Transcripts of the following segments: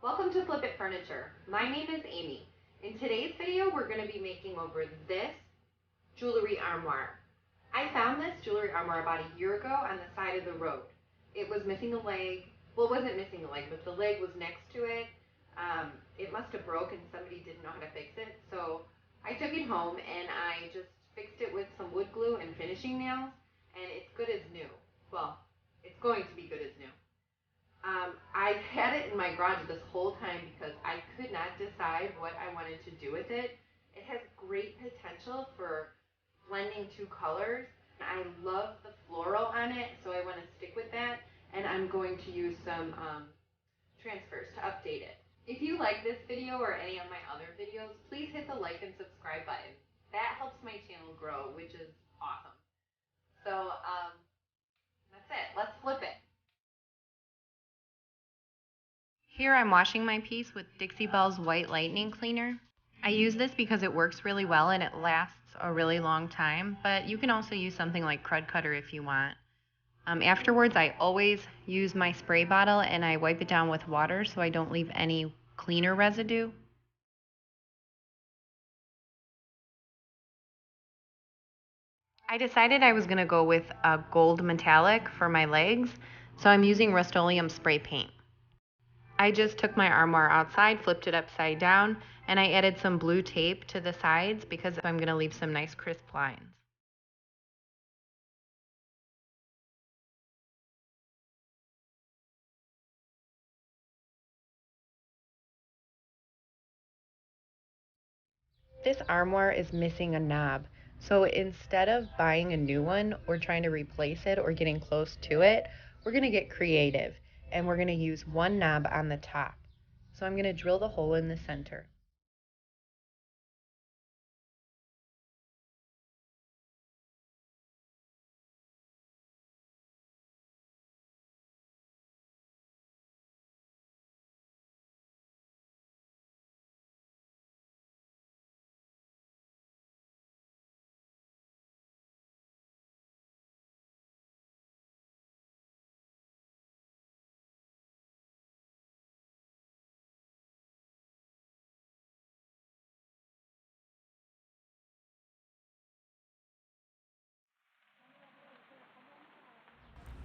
Welcome to Flip It Furniture. My name is Amy. In today's video, we're going to be making over this jewelry armoire. I found this jewelry armoire about a year ago on the side of the road. It was missing a leg. Well, it wasn't missing a leg, but the leg was next to it. It must have broke and somebody didn't know how to fix it. So I took it home and I just fixed it with some wood glue and finishing nails, and it's good as new. Well, it's going to be good as new. I had it in my garage this whole time because I could not decide what I wanted to do with it. It has great potential for blending two colors. I love the floral on it, so I want to stick with that, and I'm going to use some transfers to update it. If you like this video or any of my other videos, please hit the like and subscribe button. That helps my channel grow, which is awesome. So that's it. Let's flip it. Here I'm washing my piece with Dixie Belle's White Lightning Cleaner. I use this because it works really well and it lasts a really long time, but you can also use something like Crud Cutter if you want. Afterwards, I always use my spray bottle and I wipe it down with water so I don't leave any cleaner residue. I decided I was going to go with a gold metallic for my legs, so I'm using Rust-Oleum spray paint. I just took my armoire outside, flipped it upside down, and I added some blue tape to the sides because I'm going to leave some nice crisp lines. This armoire is missing a knob, so instead of buying a new one or trying to replace it or getting close to it, we're going to get creative and we're going to use one knob on the top. So I'm going to drill the hole in the center.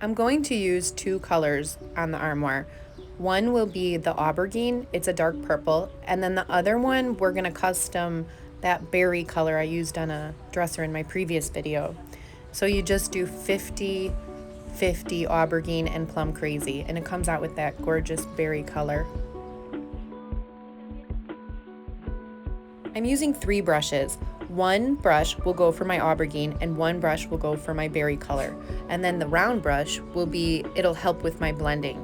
I'm going to use two colors on the armoire. One will be the aubergine, it's a dark purple, and then the other one we're going to custom that berry color I used on a dresser in my previous video. So you just do 50-50 aubergine and plum crazy, and it comes out with that gorgeous berry color. I'm using 3 brushes. One brush will go for my aubergine and one brush will go for my berry color. And then the round brush it'll help with my blending.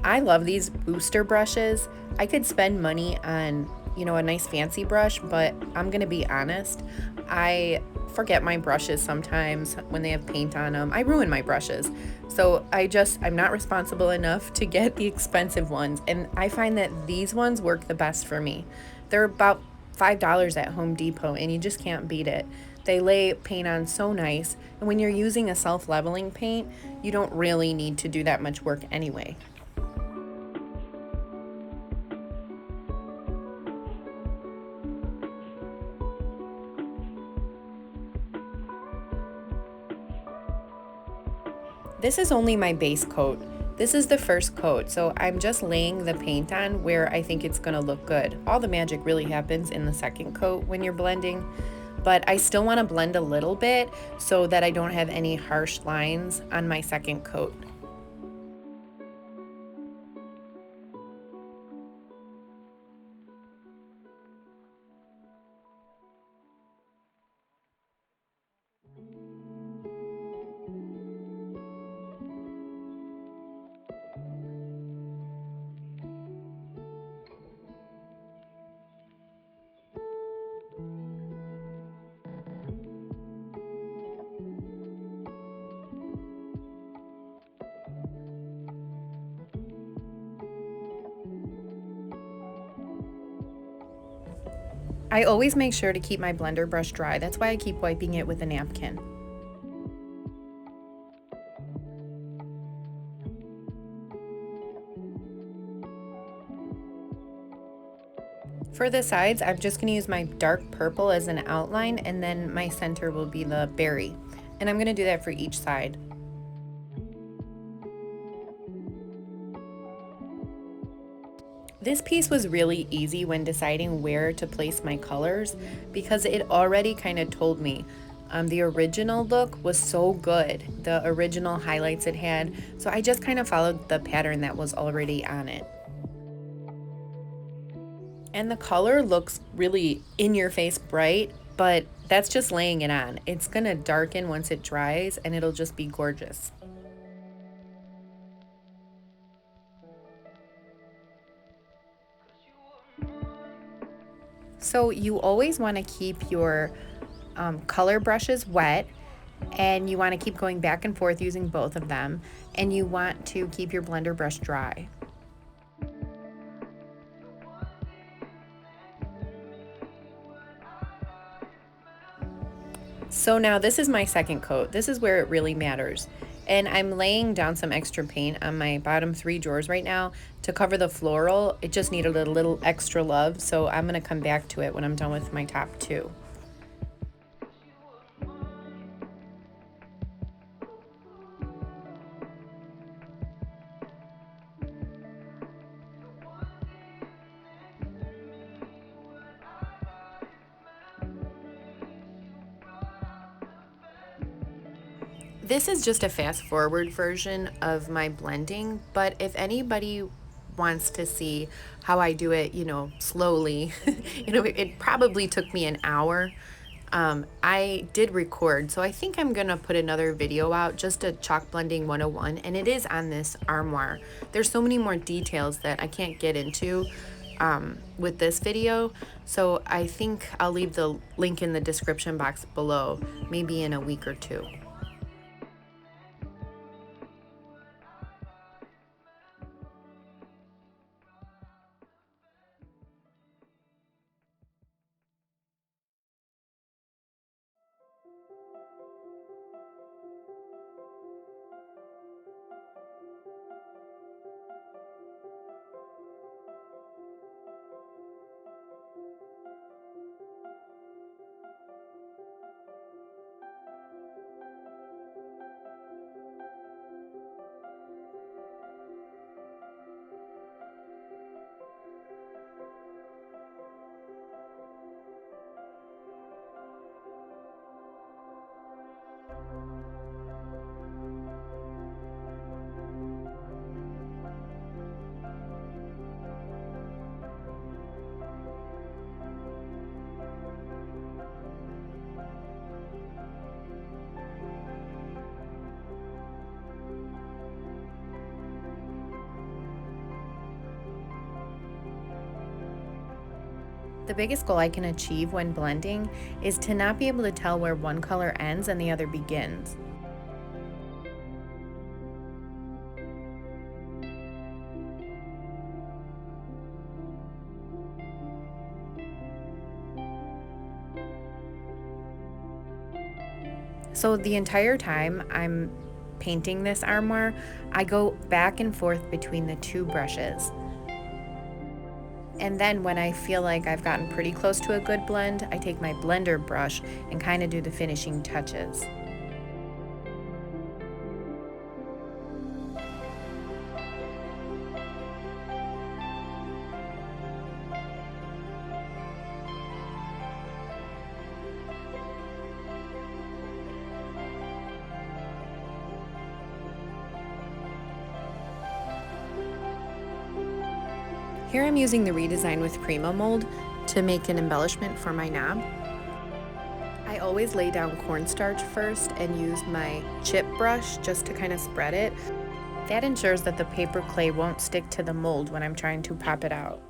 I love these booster brushes. I could spend money on, a nice fancy brush, but I'm gonna be honest, I forget my brushes sometimes when they have paint on them. I ruin my brushes. So I'm not responsible enough to get the expensive ones. And I find that these ones work the best for me. They're about $5 at Home Depot and you just can't beat it. They lay paint on so nice, and when you're using a self-leveling paint, you don't really need to do that much work anyway. This is only my base coat. This is the first coat, so I'm just laying the paint on where I think it's gonna look good. All the magic really happens in the second coat when you're blending, but I still wanna blend a little bit so that I don't have any harsh lines on my second coat. I always make sure to keep my blender brush dry. That's why I keep wiping it with a napkin. For the sides, I'm just going to use my dark purple as an outline, and then my center will be the berry. And I'm going to do that for each side. This piece was really easy when deciding where to place my colors because it already kind of told me. The original look was so good, the original highlights it had, so I just kind of followed the pattern that was already on it. And the color looks really in your face bright, but that's just laying it on. It's gonna darken once it dries and it'll just be gorgeous. So you always want to keep your color brushes wet, and you want to keep going back and forth using both of them, and you want to keep your blender brush dry. So now this is my second coat. This is where it really matters. And I'm laying down some extra paint on my bottom 3 drawers right now to cover the floral. It just needed a little extra love, so I'm gonna come back to it when I'm done with my top 2. This is just a fast forward version of my blending, but if anybody wants to see how I do it, slowly, it probably took me an hour. I did record, so I think I'm gonna put another video out, just a chalk blending 101, and it is on this Armoire. There's so many more details that I can't get into with this video, so I think I'll leave the link in the description box below, maybe in a week or 2. The biggest goal I can achieve when blending is to not be able to tell where one color ends and the other begins. So the entire time I'm painting this armoire, I go back and forth between the 2 brushes. And then when I feel like I've gotten pretty close to a good blend, I take my blender brush and kind of do the finishing touches. Here I'm using the Redesign with Prima mold to make an embellishment for my knob. I always lay down cornstarch first and use my chip brush just to kind of spread it. That ensures that the paper clay won't stick to the mold when I'm trying to pop it out.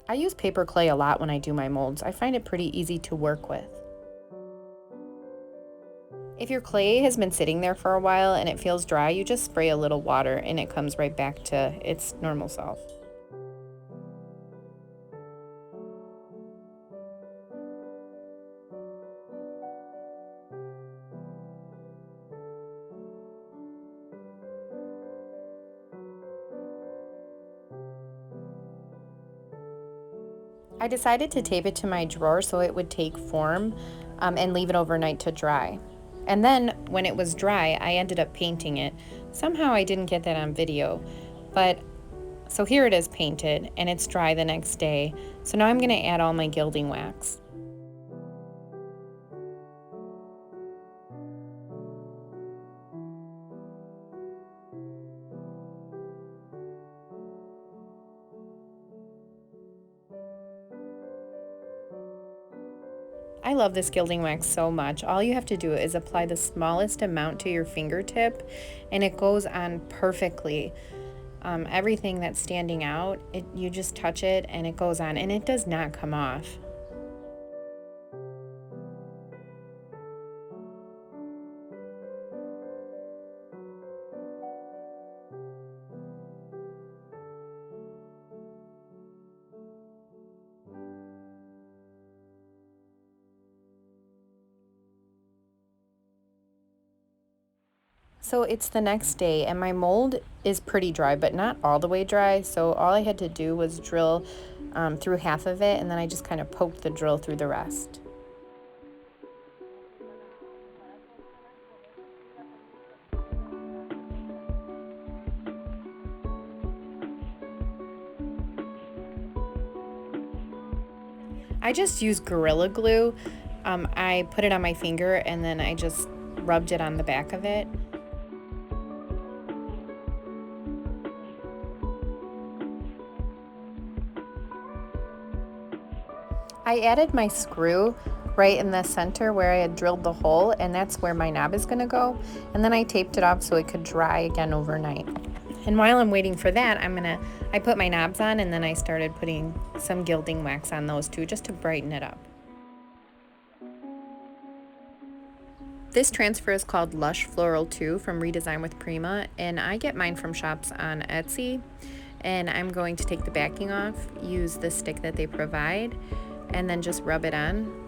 I use paper clay a lot when I do my molds. I find it pretty easy to work with. If your clay has been sitting there for a while and it feels dry, you just spray a little water and it comes right back to its normal self. I decided to tape it to my drawer so it would take form and leave it overnight to dry. And then when it was dry, I ended up painting it. Somehow I didn't get that on video, but so here it is painted and it's dry the next day. So now I'm going to add all my gilding wax. I love this gilding wax so much. All you have to do is apply the smallest amount to your fingertip and it goes on perfectly. Everything that's standing out, you just touch it and it goes on and it does not come off. So it's the next day and my mold is pretty dry, but not all the way dry. So all I had to do was drill through half of it and then I just kind of poked the drill through the rest. I just used Gorilla Glue. I put it on my finger and then I just rubbed it on the back of it. I added my screw right in the center where I had drilled the hole, and that's where my knob is going to go. And then I taped it off so it could dry again overnight. And while I'm waiting for that, I put my knobs on and then I started putting some gilding wax on those too just to brighten it up. This transfer is called Lush Floral 2 from Redesign with Prima, and I get mine from shops on Etsy. And I'm going to take the backing off, use the stick that they provide, and then just rub it on.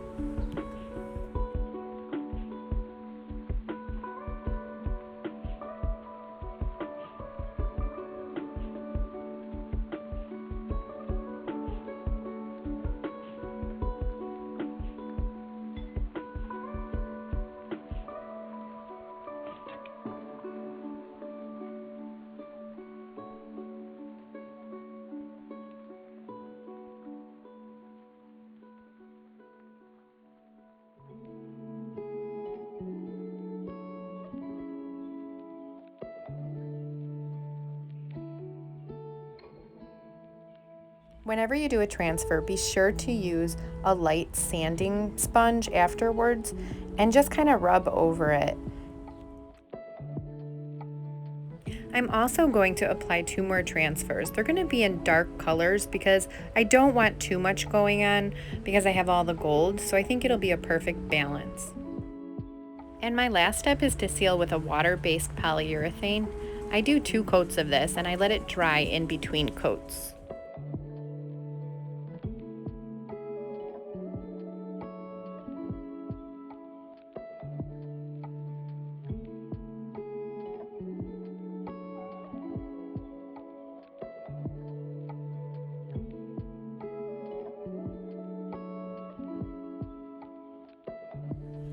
Whenever you do a transfer, be sure to use a light sanding sponge afterwards and just kind of rub over it. I'm also going to apply 2 more transfers. They're going to be in dark colors because I don't want too much going on because I have all the gold, so I think it'll be a perfect balance. And my last step is to seal with a water-based polyurethane. I do 2 coats of this and I let it dry in between coats.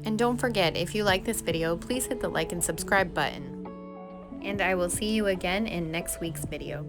And don't forget, if you like this video, please hit the like and subscribe button. And I will see you again in next week's video.